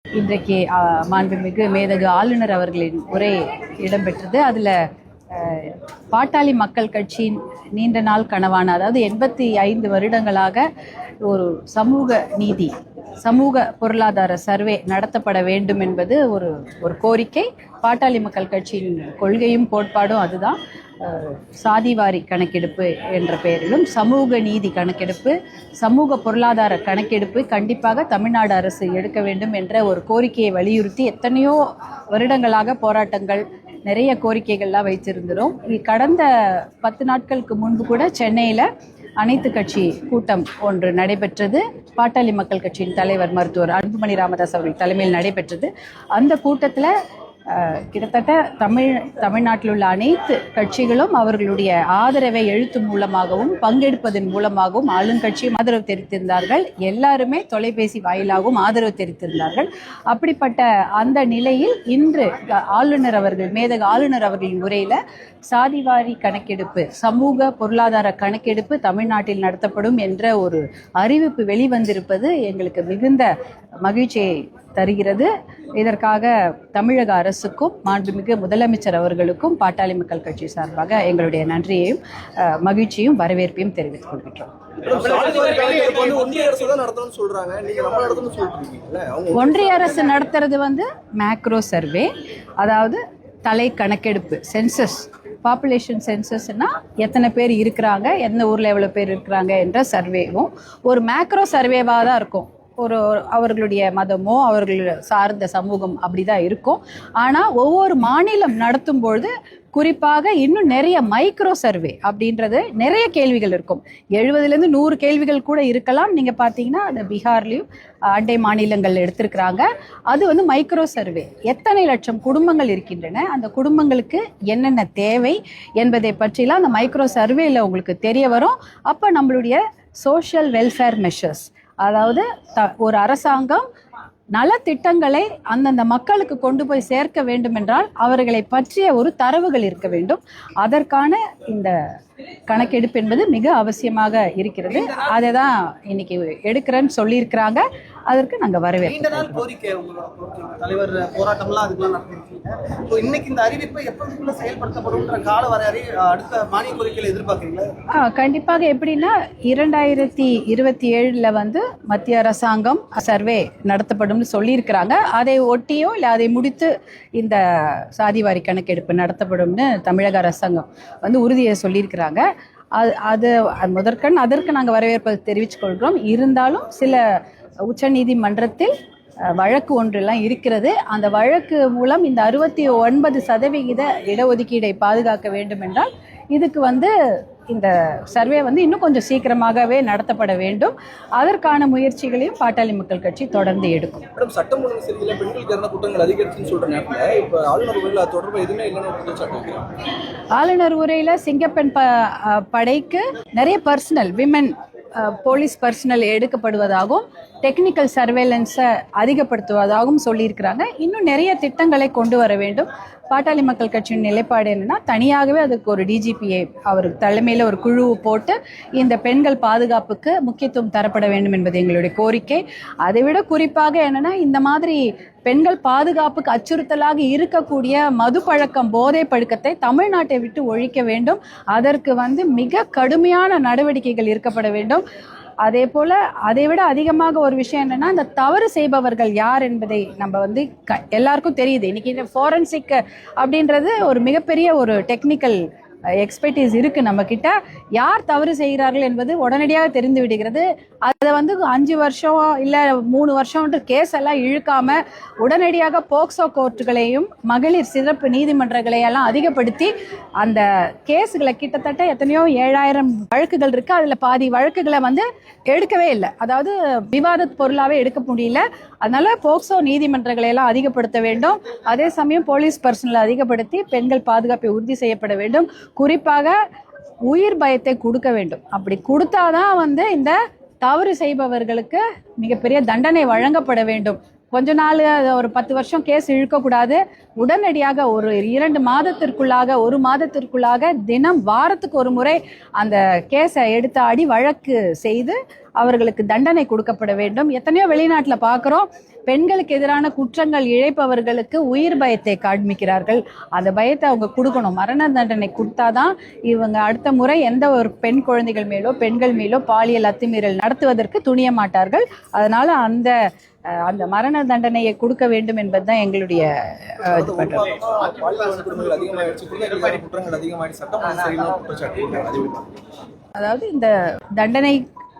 இன்றைக்கு மாண்புமிகு மேதகு ஆளுநர் அவர்களின் உரை இடம்பெற்றது. அதில் பாட்டாளி மக்கள் கட்சியின் நீண்ட நாள் கனவான, அதாவது 85 வருடங்களாக ஒரு சமூக நீதி, சமூக பொருளாதார சர்வே நடத்தப்பட வேண்டும் என்பது ஒரு கோரிக்கை. பாட்டாளி மக்கள் கட்சியின் கொள்கையும் கோட்பாடும் அதுதான். சாதிவாரி கணக்கெடுப்பு என்ற பெயரிலும் சமூக நீதி கணக்கெடுப்பு, சமூக பொருளாதார கணக்கெடுப்பு கண்டிப்பாக தமிழ்நாடு அரசு எடுக்க வேண்டும் என்ற ஒரு கோரிக்கையை வலியுறுத்தி எத்தனையோ வருடங்களாக போராட்டங்கள், நிறைய கோரிக்கைகள்லாம் வைத்திருக்கிறோம். கடந்த 10 நாட்களுக்கு முன்பு கூட சென்னையில் அனைத்து கட்சி கூட்டம் ஒன்று நடைபெற்றது. பாட்டாளி மக்கள் கட்சியின் தலைவர் மருத்துவர் அன்புமணி ராமதாஸ் அவர்கள் தலைமையில் நடைபெற்றது. அந்த கூட்டத்தில் கிட்டத்தட்ட தமிழ்நாட்டில் உள்ள அனைத்து கட்சிகளும் அவர்களுடைய ஆதரவை எழுத்து மூலமாகவும் பங்கெடுப்பதன் மூலமாகவும் ஆளுங்கட்சியும் ஆதரவு தெரிவித்திருந்தார்கள். எல்லாருமே தொலைபேசி வாயிலாகவும் ஆதரவு தெரிவித்திருந்தார்கள். அப்படிப்பட்ட அந்த நிலையில் இன்று ஆளுநர் அவர்கள், மேதகு ஆளுநர் அவர்களின் உரையில சாதிவாரி கணக்கெடுப்பு, சமூக பொருளாதார கணக்கெடுப்பு தமிழ்நாட்டில் நடத்தப்படும் என்ற ஒரு அறிவிப்பு வெளிவந்திருப்பது எங்களுக்கு மிகுந்த மகிழ்ச்சியை தருகிறது. இதற்காக தமிழக அரசுக்கும் மாண்புமிகு முதலமைச்சர் அவர்களுக்கும் பாட்டாளி மக்கள் கட்சி சார்பாக எங்களுடைய நன்றியையும் மகிழ்ச்சியும் வரவேற்பையும் தெரிவித்துக் கொள்கின்றோம். ஒன்றிய அரசு நடத்துறது மேக்ரோ சர்வே, அதாவது தலை கணக்கெடுப்பு, சென்சஸ், பாப்புலேஷன் சென்சஸ்னா எத்தனை பேர் இருக்கிறாங்க, எந்த ஊரில் எவ்வளோ பேர் இருக்கிறாங்க என்ற சர்வேவும் ஒரு மேக்ரோ சர்வேவாக தான் இருக்கும். அவர்களுடைய மதமோ அவர்கள் சார்ந்த சமூகம் அப்படிதான் இருக்கும். ஆனால் ஒவ்வொரு மாநிலம் நடத்தும் பொழுது குறிப்பாக இன்னும் நிறைய மைக்ரோ சர்வே அப்படின்றது நிறைய கேள்விகள் இருக்கும். 70லேருந்து 100 கேள்விகள் கூட இருக்கலாம். நீங்கள் பார்த்தீங்கன்னா அந்த பீகார்லேயும் அண்டை மாநிலங்கள் எடுத்திருக்கிறாங்க. அது மைக்ரோ சர்வே. எத்தனை லட்சம் குடும்பங்கள் இருக்கின்றன, அந்த குடும்பங்களுக்கு என்னென்ன தேவை என்பதை பற்றிலாம் அந்த மைக்ரோ சர்வேல உங்களுக்கு தெரிய வரும். அப்போ நம்மளுடைய சோஷியல் வெல்ஃபேர் மெஷர்ஸ், அதாவது ஒரு அரசாங்கம் நலத்திட்டங்களை அந்தந்த மக்களுக்கு கொண்டு போய் சேர்க்க வேண்டும் என்றால் அவர்களை பற்றிய ஒரு தரவுகள் இருக்க வேண்டும். அதற்கான இந்த கணக்கெடுப்பு என்பது மிக அவசியமாக இருக்கிறது. அதை தான் இன்னைக்கு எடுக்கிறேன்னு சொல்லியிருக்கிறாங்க. அதற்கு நாங்கள் வரவேற்கிறோம். கோரிக்கை தலைவர் போராட்டம்லாம் அதுக்கெல்லாம் நடத்திருக்கீங்க. இன்னைக்கு இந்த அறிவிப்பை எப்போதுக்குள்ள செயல்படுத்தப்படும்ன்ற கால வரையறை அடுத்த மானிய கோரிக்கையில் எதிர்பார்க்குறீங்களா? கண்டிப்பாக. எப்படின்னா 2027 மத்திய அரசாங்கம் சர்வே நடத்தப்படும் சொல்லியிருக்கிறாங்க. அதை ஒட்டியோ இல்லை அதை முடித்து இந்த சாதிவாரி கணக்கெடுப்பு நடத்தப்படும்னு தமிழக அரசாங்கம் உறுதியை சொல்லியிருக்கிறாங்க. அது முதற்கண் அதற்கு நாங்கள் வரவேற்பை தெரிவித்துக் கொள்கிறோம். இருந்தாலும் சில உச்ச நீதிமன்றத்தில் வழக்கு ஒன்றெல்லாம் இருக்கிறது. அந்த வழக்கு மூலம் இந்த 69% இடஒதுக்கீடை பாதுகாக்க வேண்டும் என்றால் இதுக்கு இந்த சர்வே இன்னும் கொஞ்சம் சீக்கிரமாகவே நடத்தப்பட வேண்டும். அதற்கான முயற்சிகளையும் பாட்டாளி மக்கள் கட்சி தொடர்ந்து எடுக்கும். சட்டம் ஒழுங்கு சரியில்லை, பெண்களுக்கு எதிரான குற்றங்கள் அதிகரிச்சுன்னு சொல்ற நேரத்தில் இப்போ ஆளுநர் உரையில் தொடர்பு எதுவுமே இல்லைன்னு ஆளுநர் உரையில சிங்கப்பெண் படைக்கு நிறைய பர்சனல் விமென் போலீஸ் பர்சனல் எடுக்கப்படுவதாகவும் டெக்னிக்கல் சர்வேலன்ஸை அதிகப்படுத்துவதாகவும் சொல்லியிருக்கிறாங்க. இன்னும் நிறைய திட்டங்களை கொண்டு வர வேண்டும். பாட்டாளி மக்கள் கட்சியின் நிலைப்பாடு என்னன்னா, தனியாகவே அதுக்கு ஒரு டிஜிபியை அவர் தலைமையில் ஒரு குழுவை போட்டு இந்த பெண்கள் பாதுகாப்புக்கு முக்கியத்துவம் தரப்பட வேண்டும் என்பது எங்களுடைய கோரிக்கை. அதை விட குறிப்பாக என்னன்னா, இந்த மாதிரி பெண்கள் பாதுகாப்புக்கு அச்சுறுத்தலாக இருக்கக்கூடிய மது பழக்கம், போதை பழக்கத்தை தமிழ்நாட்டை விட்டு ஒழிக்க வேண்டும். அதற்கு மிக கடுமையான நடவடிக்கைகள் எடுக்கப்பட வேண்டும். அதே போல அதை விட அதிகமாக ஒரு விஷயம் என்னன்னா, இந்த தவறு செய்பவர்கள் யார் என்பதை நம்ம எல்லாருக்கும் தெரியுது. இன்னைக்கு ஃபோரன்சிக் அப்படின்றது ஒரு மிகப்பெரிய ஒரு டெக்னிக்கல் எக்ஸ்பர்டீஸ் இருக்கு நம்ம கிட்ட. யார் தவறு செய்கிறார்கள் என்பது உடனடியாக தெரிந்து விடுகிறது. அதை 5 வருஷம் இல்லை 3 வருஷம் கேஸ் எல்லாம் இழுக்காம உடனடியாக போக்சோ கோர்ட்டுகளையும் மகளிர் சிறப்பு நீதிமன்றங்களையெல்லாம் அதிகப்படுத்தி அந்த கேஸுகளை கிட்டத்தட்ட எத்தனையோ 7000 வழக்குகள் இருக்கு. அதுல பாதி வழக்குகளை எடுக்கவே இல்லை, அதாவது விவாத பொருளாவே எடுக்க முடியல. அதனால போக்சோ நீதிமன்றங்களை எல்லாம் அதிகப்படுத்த வேண்டும். அதே சமயம் போலீஸ் பர்சனலை அதிகப்படுத்தி பெண்கள் பாதுகாப்பை உறுதி செய்யப்பட வேண்டும். குறிப்பாக உயிர் பயத்தை கொடுக்க வேண்டும். அப்படி கொடுத்தாதான் இந்த தவறு செய்பவர்களுக்கு மிகப்பெரிய தண்டனை வழங்கப்பட வேண்டும். கொஞ்ச நாள் ஒரு 10 வருஷம் கேஸ் இழுக்கக்கூடாது. உடனடியாக ஒரு 2 மாதத்திற்குள்ளாக 1 மாதத்திற்குள்ளாக தினம் வாரத்துக்கு ஒரு முறை அந்த கேஸை எடுத்து ஆடி வழக்கு செய்து அவர்களுக்கு தண்டனை கொடுக்கப்பட வேண்டும். எத்தனையோ வெளிநாட்டில் பார்க்குறோம், பெண்களுக்கு எதிரான குற்றங்கள் இழைப்பவர்களுக்கு உயிர் பயத்தை காண்பிக்கிறார்கள். அந்த பயத்தை அவங்க கொடுக்கணும். மரண தண்டனை கொடுத்தாதான் இவங்க அடுத்த முறை எந்த ஒரு பெண் குழந்தைகள் மேலோ பெண்கள் மேலோ பாலியல் அத்துமீறல் நடத்துவதற்கு துணிய மாட்டார்கள். அதனால அந்த மரண தண்டனையை கொடுக்க வேண்டும் என்பதுதான் எங்களுடைய அதாவது இந்த தண்டனை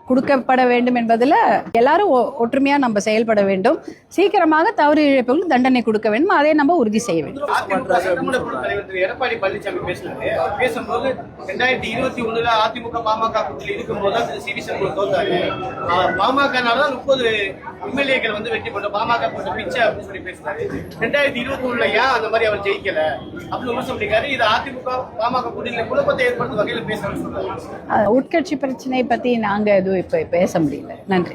கொடுக்கப்பட வேண்டும் என்பதில் எல்லாரும் ஒற்றுமையா நம்ம செயல்பட வேண்டும். சீக்கிரமாக தவறு இழைப்புகளுக்கு தண்டனை கொடுக்க வேண்டும். அதை நம்ம உறுதி செய்ய வேண்டும். எடப்பாடி பழனிசாமி பேசும்போது 2021 அதிமுக பாமக கூட்டத்தில் இருக்கும்போது சிவி சண்முகம் தோத்தாரு. பாமகனாலதான் 30 எம்எல்ஏக்கள் வெற்றி பெற்ற பாமக கூட்ட பிச்சை அப்படின்னு சொல்லி பேசினாரு. 2021 ஏன் அந்த மாதிரி அவர் ஜெயிக்கல அப்படின்னு விமர்சனம் பண்ணிருக்காரு. இது அதிமுக பாமக கூட்டணியில குழப்பத்தை ஏற்படுத்தும் வகையில் பேசணும்னு சொல்றாரு. உட்கட்சி பிரச்சனை பத்தி நாங்க எதுவும் இப்ப பேச முடியல. நன்றி.